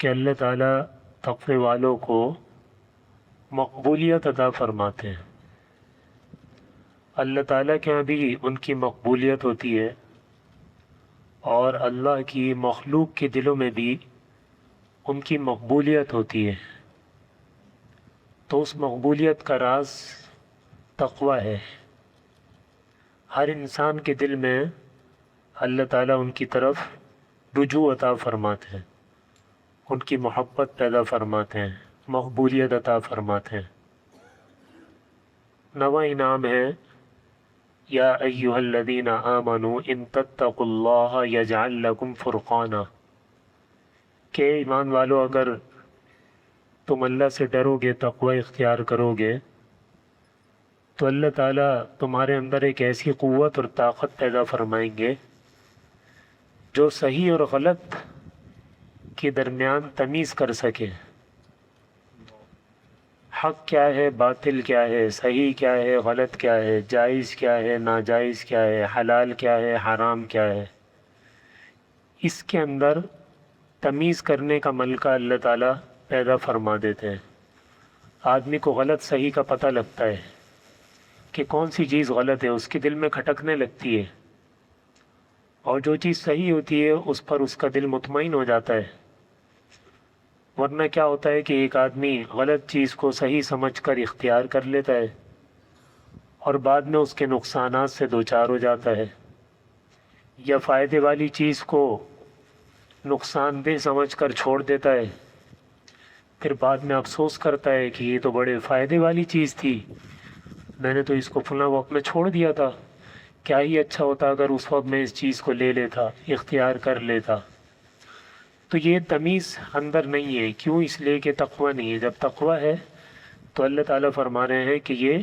کہ اللہ تعالیٰ تقوی والوں کو مقبولیت عطا فرماتے ہیں۔ اللہ تعالیٰ کے یہاں بھی ان کی مقبولیت ہوتی ہے، اور اللہ کی مخلوق کے دلوں میں بھی ان کی مقبولیت ہوتی ہے۔ تو اس مقبولیت کا راز تقوی ہے۔ ہر انسان کے دل میں اللہ تعالیٰ ان کی طرف رجوع عطا فرماتے ہیں، ان کی محبت پیدا فرماتے ہیں، مقبولیت عطا فرماتے ہیں۔ نواں انعام ہے یا ایھا الذین آمنوا ان تتقوا اللہ یجعل لکم فرقانا، کہ ایمان والو اگر تم اللہ سے ڈرو گے، تقوی اختیار کرو گے، تو اللہ تعالیٰ تمہارے اندر ایک ایسی قوت اور طاقت پیدا فرمائیں گے جو صحیح اور غلط کے درمیان تمیز کر سکے۔ حق کیا ہے، باطل کیا ہے، صحیح کیا ہے، غلط کیا ہے، جائز کیا ہے، ناجائز کیا ہے، حلال کیا ہے، حرام کیا ہے، اس کے اندر تمیز کرنے کا ملکہ اللہ تعالیٰ پیدا فرما دیتے ہیں۔ آدمی کو غلط صحیح کا پتہ لگتا ہے کہ کون سی چیز غلط ہے، اس کے دل میں کھٹکنے لگتی ہے، اور جو چیز صحیح ہوتی ہے اس پر اس کا دل مطمئن ہو جاتا ہے۔ ورنہ کیا ہوتا ہے کہ ایک آدمی غلط چیز کو صحیح سمجھ کر اختیار کر لیتا ہے اور بعد میں اس کے نقصانات سے دوچار ہو جاتا ہے، یا فائدے والی چیز کو نقصان دہ سمجھ کر چھوڑ دیتا ہے، پھر بعد میں افسوس کرتا ہے کہ یہ تو بڑے فائدے والی چیز تھی، میں نے تو اس کو فلاں وقت میں چھوڑ دیا تھا، کیا ہی اچھا ہوتا اگر اس وقت میں اس چیز کو لے لیتا، اختیار کر لیتا۔ تو یہ تمیز اندر نہیں ہے۔ کیوں؟ اس لیے کہ تقوی نہیں ہے۔ جب تقوی ہے تو اللہ تعالیٰ فرما رہے ہیں کہ یہ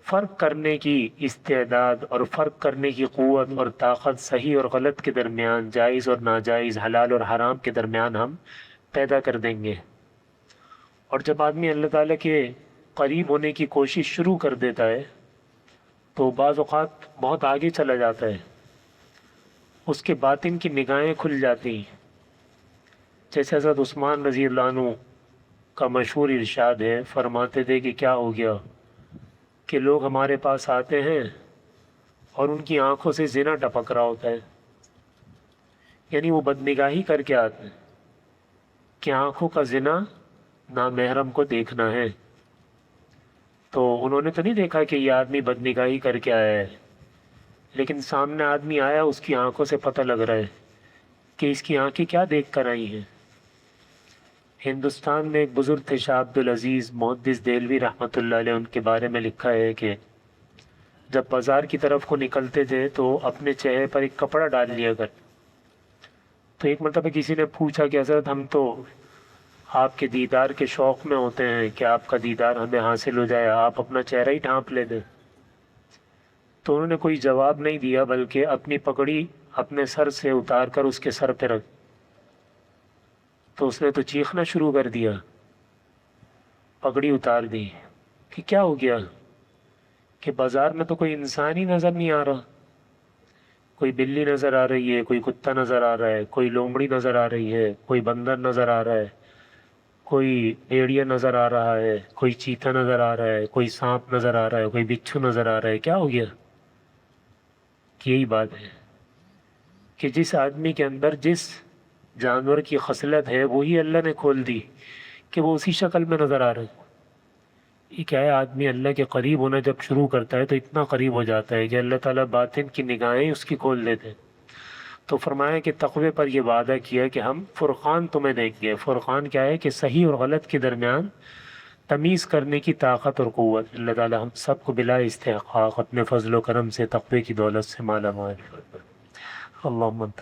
فرق کرنے کی استعداد اور فرق کرنے کی قوت اور طاقت صحیح اور غلط کے درمیان، جائز اور ناجائز، حلال اور حرام کے درمیان ہم پیدا کر دیں گے۔ اور جب آدمی اللہ تعالیٰ کے قریب ہونے کی کوشش شروع کر دیتا ہے تو بعض اوقات بہت آگے چلا جاتا ہے، اس کے باطن کی نگاہیں کھل جاتی ہیں۔ جیسے حضرت عثمان رضی اللہ عنہ کا مشہور ارشاد ہے، فرماتے تھے کہ کیا ہو گیا کہ لوگ ہمارے پاس آتے ہیں اور ان کی آنکھوں سے زنا ٹپک رہا ہوتا ہے، یعنی وہ بدنگاہی کر کے آتے ہیں کہ آنکھوں کا زنا نامحرم کو دیکھنا ہے۔ تو انہوں نے تو نہیں دیکھا کہ یہ آدمی بدنگاہی کر کے آیا ہے، لیکن سامنے آدمی آیا، اس کی آنکھوں سے پتہ لگ رہا ہے کہ اس کی آنکھیں کیا دیکھ کر آئی ہیں۔ ہندوستان میں ایک بزرگ تھے شاہ عبدالعزیز محدث دہلوی رحمۃ اللہ علیہ، ان کے بارے میں لکھا ہے کہ جب بازار کی طرف کو نکلتے تھے تو اپنے چہرے پر ایک کپڑا ڈال لیا کر۔ تو ایک مرتبہ کسی نے پوچھا کہ حضرت ہم تو آپ کے دیدار کے شوق میں ہوتے ہیں کہ آپ کا دیدار ہمیں حاصل ہو جائے، آپ اپنا چہرہ ہی ڈھانپ لے دیں۔ تو انہوں نے کوئی جواب نہیں دیا، بلکہ اپنی پگڑی اپنے سر سے اتار کر اس کے سر پہ رکھ، تو اس نے تو چیخنا شروع کر دیا، پگڑی اتار دی کہ کیا ہو گیا، کہ بازار میں تو کوئی انسان ہی نظر نہیں آ رہا، کوئی بلی نظر آ رہی ہے، کوئی کتا نظر آ رہا ہے، کوئی لومڑی نظر آ رہی ہے، کوئی بندر نظر آ رہا ہے، کوئی بھیڑیا نظر آ رہا ہے، کوئی چیتا نظر آ رہا ہے، کوئی سانپ نظر آ رہا ہے، کوئی بچھو نظر آ رہا ہے، کیا ہو گیا؟ کہ یہی بات ہے کہ جس آدمی کے اندر جس جانور کی خصلت ہے وہی اللہ نے کھول دی کہ وہ اسی شکل میں نظر آ رہا ہے۔ یہ کیا ہے، آدمی اللہ کے قریب ہونا جب شروع کرتا ہے تو اتنا قریب ہو جاتا ہے کہ اللہ تعالیٰ باطن کی نگاہیں اس کی کھول دیتے ہیں۔ تو فرمایا کہ تقوی پر یہ وعدہ کیا کہ ہم فرقان تمہیں دیں گے۔ فرقان کیا ہے؟ کہ صحیح اور غلط کے درمیان تمیز کرنے کی طاقت اور قوت۔ اللہ تعالیٰ ہم سب کو بلا استحقاق اپنے فضل و کرم سے تقوی کی دولت سے مالا مال۔ اللہم